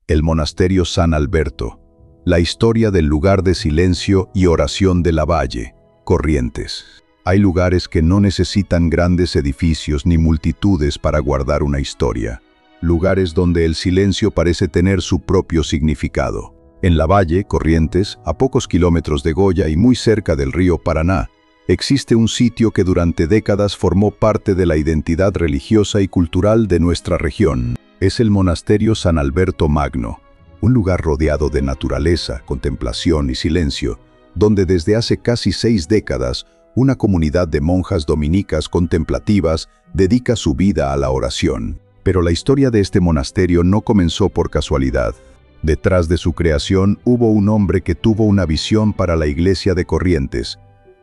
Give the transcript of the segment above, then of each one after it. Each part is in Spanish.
El monasterio San Alberto. La historia del lugar de silencio y oración de Lavalle, Corrientes. Hay lugares que no necesitan grandes edificios ni multitudes para guardar una historia. Lugares donde el silencio parece tener su propio significado. En Lavalle, Corrientes, a pocos kilómetros de Goya y muy cerca del río Paraná, existe un sitio que durante décadas formó parte de la identidad religiosa y cultural de nuestra región. Es el monasterio San Alberto Magno, un lugar rodeado de naturaleza, contemplación y silencio, donde desde hace casi 6 décadas una comunidad de monjas dominicas contemplativas dedica su vida a la oración. Pero la historia de este monasterio no comenzó por casualidad. Detrás de su creación hubo un hombre que tuvo una visión para la iglesia de Corrientes,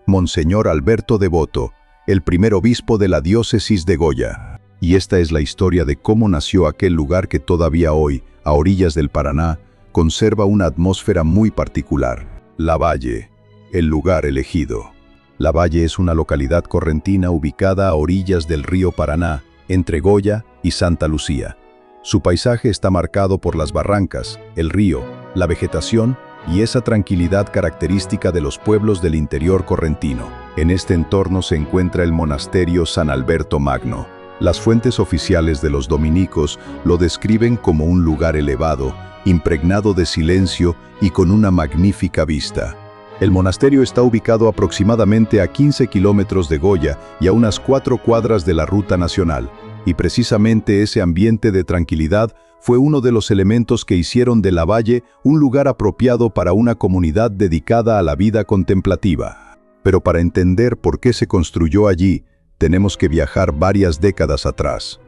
Monseñor Alberto Devoto, el primer obispo de la diócesis de Goya. Y esta es la historia de cómo nació aquel lugar que todavía hoy, a orillas del Paraná, conserva una atmósfera muy particular. Lavalle, el lugar elegido. Lavalle es una localidad correntina ubicada a orillas del río Paraná, entre Goya y Santa Lucía. Su paisaje está marcado por las barrancas, el río, la vegetación y esa tranquilidad característica de los pueblos del interior correntino. En este entorno se encuentra el monasterio San Alberto Magno. Las fuentes oficiales de los dominicos lo describen como un lugar elevado, impregnado de silencio y con una magnífica vista. El monasterio está ubicado aproximadamente a 15 kilómetros de Goya y a unas 4 cuadras de la ruta nacional. Y precisamente ese ambiente de tranquilidad fue uno de los elementos que hicieron de Lavalle un lugar apropiado para una comunidad dedicada a la vida contemplativa. Pero para entender por qué se construyó allí, tenemos que viajar varias décadas atrás.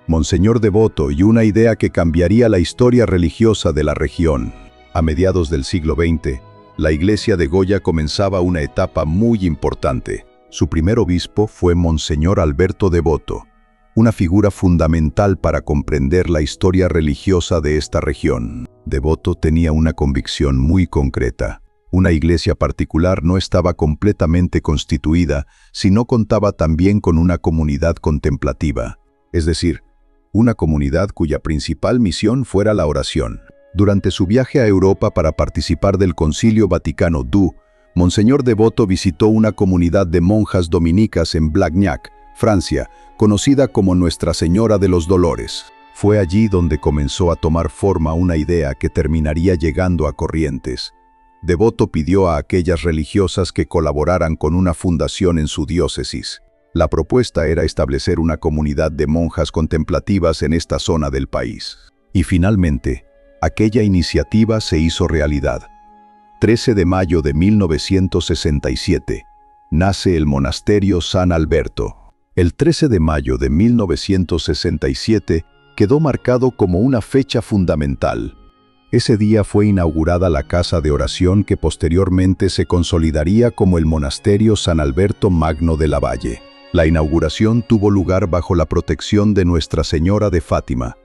Monseñor Devoto y una idea que cambiaría la historia religiosa de la región. A mediados del siglo XX, la iglesia de Goya comenzaba una etapa muy importante. Su primer obispo fue Monseñor Alberto Devoto, una figura fundamental para comprender la historia religiosa de esta región. Devoto tenía una convicción muy concreta. Una iglesia particular no estaba completamente constituida si no contaba también con una comunidad contemplativa, es decir, una comunidad cuya principal misión fuera la oración. Durante su viaje a Europa para participar del Concilio Vaticano II, Monseñor Devoto visitó una comunidad de monjas dominicas en Blagnac, Francia, conocida como Nuestra Señora de los Dolores. Fue allí donde comenzó a tomar forma una idea que terminaría llegando a Corrientes. Devoto pidió a aquellas religiosas que colaboraran con una fundación en su diócesis. La propuesta era establecer una comunidad de monjas contemplativas en esta zona del país. Y finalmente, aquella iniciativa se hizo realidad. 13 de mayo de 1967, nace el monasterio San Alberto. El 13 de mayo de 1967 quedó marcado como una fecha fundamental. Ese día fue inaugurada la casa de oración que posteriormente se consolidaría como el monasterio San Alberto Magno de Lavalle. La inauguración tuvo lugar bajo la protección de Nuestra Señora de Fátima.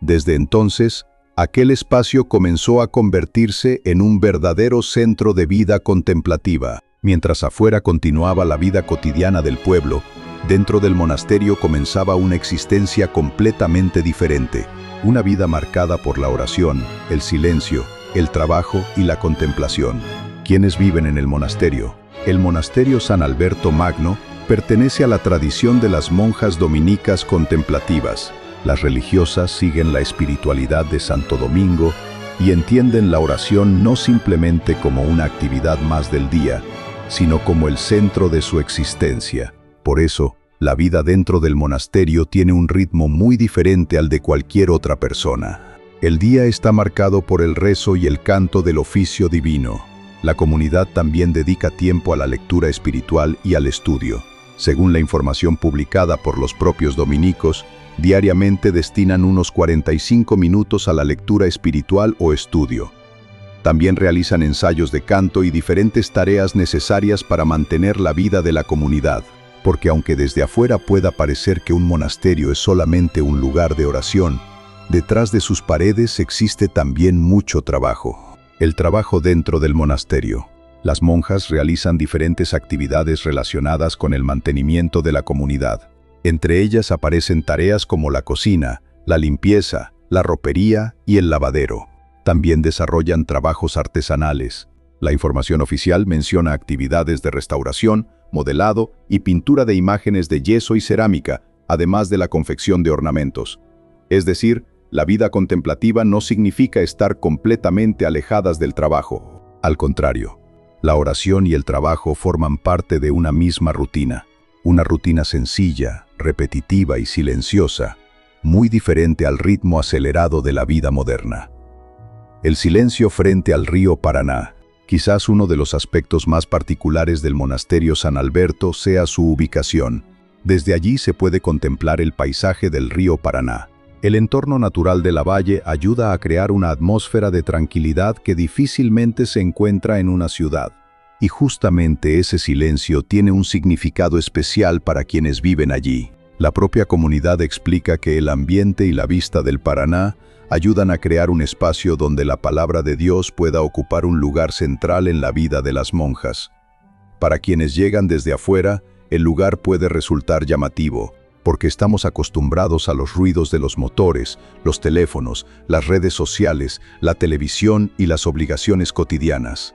Desde entonces, aquel espacio comenzó a convertirse en un verdadero centro de vida contemplativa. Mientras afuera continuaba la vida cotidiana del pueblo, dentro del monasterio comenzaba una existencia completamente diferente, una vida marcada por la oración, el silencio, el trabajo y la contemplación. ¿Quiénes viven en el monasterio? El monasterio San Alberto Magno pertenece a la tradición de las monjas dominicas contemplativas. Las religiosas siguen la espiritualidad de Santo Domingo y entienden la oración no simplemente como una actividad más del día, sino como el centro de su existencia. Por eso, la vida dentro del monasterio tiene un ritmo muy diferente al de cualquier otra persona. El día está marcado por el rezo y el canto del oficio divino. La comunidad también dedica tiempo a la lectura espiritual y al estudio. Según la información publicada por los propios dominicos, diariamente destinan unos 45 minutos a la lectura espiritual o estudio. También realizan ensayos de canto y diferentes tareas necesarias para mantener la vida de la comunidad. Porque aunque desde afuera pueda parecer que un monasterio es solamente un lugar de oración, detrás de sus paredes existe también mucho trabajo. El trabajo dentro del monasterio. Las monjas realizan diferentes actividades relacionadas con el mantenimiento de la comunidad. Entre ellas aparecen tareas como la cocina, la limpieza, la ropería y el lavadero. También desarrollan trabajos artesanales. La información oficial menciona actividades de restauración, modelado y pintura de imágenes de yeso y cerámica, además de la confección de ornamentos. Es decir, la vida contemplativa no significa estar completamente alejadas del trabajo. Al contrario, la oración y el trabajo forman parte de una misma rutina. Una rutina sencilla, repetitiva y silenciosa, muy diferente al ritmo acelerado de la vida moderna. El silencio frente al río Paraná. Quizás uno de los aspectos más particulares del monasterio San Alberto sea su ubicación. Desde allí se puede contemplar el paisaje del río Paraná. El entorno natural de la valle ayuda a crear una atmósfera de tranquilidad que difícilmente se encuentra en una ciudad. Y justamente ese silencio tiene un significado especial para quienes viven allí. La propia comunidad explica que el ambiente y la vista del Paraná ayudan a crear un espacio donde la palabra de Dios pueda ocupar un lugar central en la vida de las monjas. Para quienes llegan desde afuera, el lugar puede resultar llamativo, porque estamos acostumbrados a los ruidos de los motores, los teléfonos, las redes sociales, la televisión y las obligaciones cotidianas.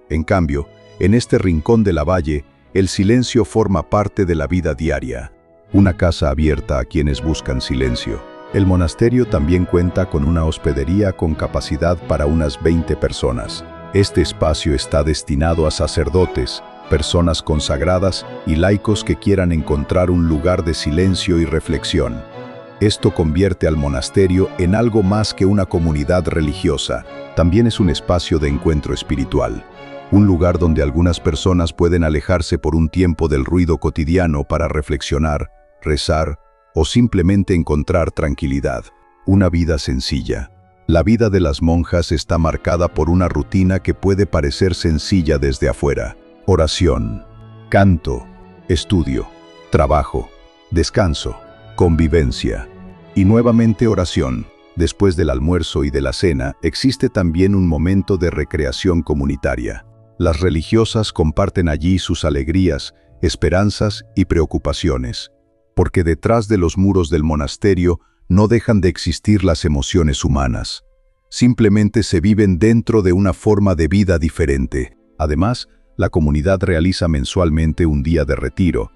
En cambio, en este rincón de la valle, el silencio forma parte de la vida diaria, una casa abierta a quienes buscan silencio. El monasterio también cuenta con una hospedería con capacidad para unas 20 personas. Este espacio está destinado a sacerdotes, personas consagradas y laicos que quieran encontrar un lugar de silencio y reflexión. Esto convierte al monasterio en algo más que una comunidad religiosa. También es un espacio de encuentro espiritual. Un lugar donde algunas personas pueden alejarse por un tiempo del ruido cotidiano para reflexionar, rezar o simplemente encontrar tranquilidad. Una vida sencilla. La vida de las monjas está marcada por una rutina que puede parecer sencilla desde afuera. Oración, canto, estudio, trabajo, descanso, convivencia y nuevamente oración. Después del almuerzo y de la cena, existe también un momento de recreación comunitaria. Las religiosas comparten allí sus alegrías, esperanzas y preocupaciones, porque detrás de los muros del monasterio no dejan de existir las emociones humanas. Simplemente se viven dentro de una forma de vida diferente. Además, la comunidad realiza mensualmente un día de retiro,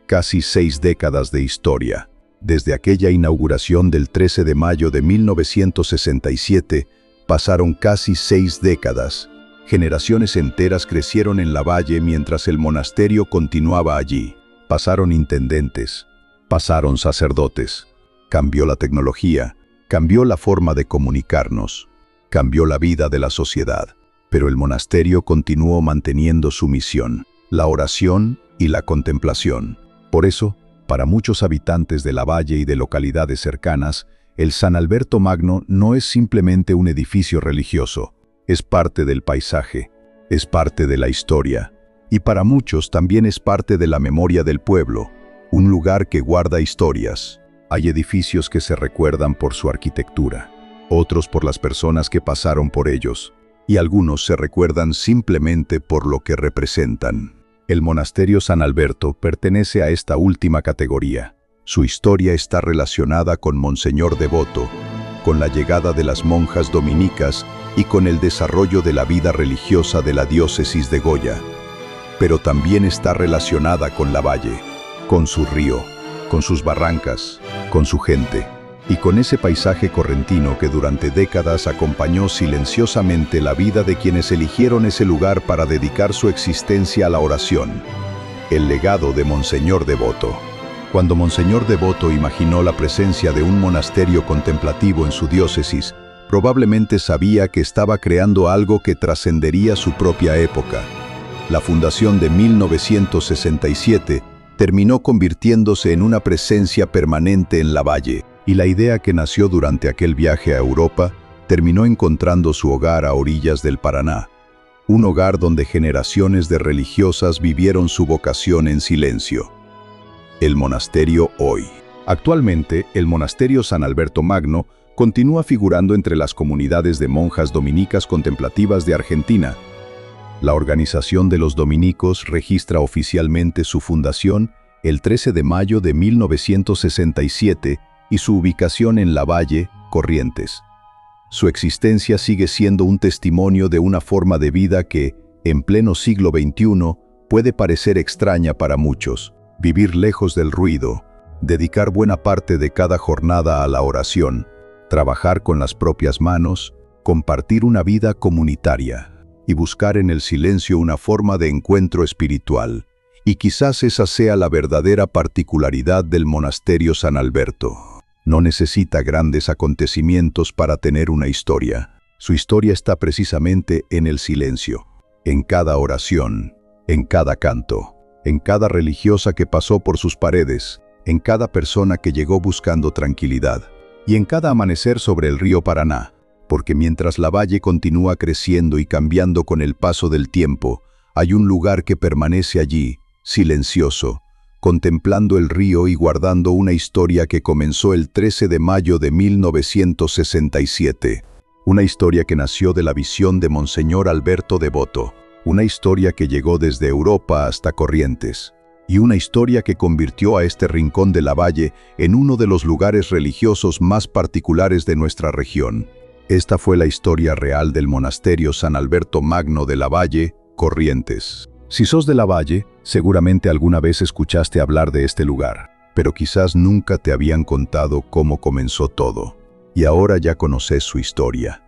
casi 6 décadas de historia. Desde aquella inauguración del 13 de mayo de 1967, pasaron casi 6 décadas. Generaciones enteras crecieron en la valle mientras el monasterio continuaba allí. Pasaron intendentes, pasaron sacerdotes. Cambió la tecnología, cambió la forma de comunicarnos, cambió la vida de la sociedad. Pero el monasterio continuó manteniendo su misión, la oración y la contemplación. Por eso, para muchos habitantes de la valle y de localidades cercanas, el San Alberto Magno no es simplemente un edificio religioso, es parte del paisaje, es parte de la historia, y para muchos también es parte de la memoria del pueblo, un lugar que guarda historias. Hay edificios que se recuerdan por su arquitectura, otros por las personas que pasaron por ellos, y algunos se recuerdan simplemente por lo que representan. El monasterio San Alberto pertenece a esta última categoría. Su historia está relacionada con Monseñor Devoto, con la llegada de las monjas dominicas y con el desarrollo de la vida religiosa de la diócesis de Goya. Pero también está relacionada con la valle, con su río, con sus barrancas, con su gente, y con ese paisaje correntino que durante décadas acompañó silenciosamente la vida de quienes eligieron ese lugar para dedicar su existencia a la oración. El legado de Monseñor Devoto. Cuando Monseñor Devoto imaginó la presencia de un monasterio contemplativo en su diócesis, probablemente sabía que estaba creando algo que trascendería su propia época. La fundación de 1967 terminó convirtiéndose en una presencia permanente en la valle, y la idea que nació durante aquel viaje a Europa terminó encontrando su hogar a orillas del Paraná, un hogar donde generaciones de religiosas vivieron su vocación en silencio. El monasterio hoy. Actualmente, el monasterio San Alberto Magno continúa figurando entre las comunidades de monjas dominicas contemplativas de Argentina. La organización de los dominicos registra oficialmente su fundación el 13 de mayo de 1967 y su ubicación en la valle Corrientes. Su existencia sigue siendo un testimonio de una forma de vida que, en pleno siglo XXI, puede parecer extraña para muchos. Vivir lejos del ruido, dedicar buena parte de cada jornada a la oración, trabajar con las propias manos, compartir una vida comunitaria y buscar en el silencio una forma de encuentro espiritual. Y quizás esa sea la verdadera particularidad del monasterio San Alberto. No necesita grandes acontecimientos para tener una historia. Su historia está precisamente en el silencio, en cada oración, en cada canto, en cada religiosa que pasó por sus paredes, en cada persona que llegó buscando tranquilidad, y en cada amanecer sobre el río Paraná, porque mientras la valle continúa creciendo y cambiando con el paso del tiempo, hay un lugar que permanece allí, silencioso, contemplando el río y guardando una historia que comenzó el 13 de mayo de 1967. Una historia que nació de la visión de Monseñor Alberto Devoto, una historia que llegó desde Europa hasta Corrientes, y una historia que convirtió a este rincón de la valle en uno de los lugares religiosos más particulares de nuestra región. Esta fue la historia real del monasterio San Alberto Magno de la Valle, Corrientes. Si sos de la Valle, seguramente alguna vez escuchaste hablar de este lugar, pero quizás nunca te habían contado cómo comenzó todo. Y ahora ya conoces su historia.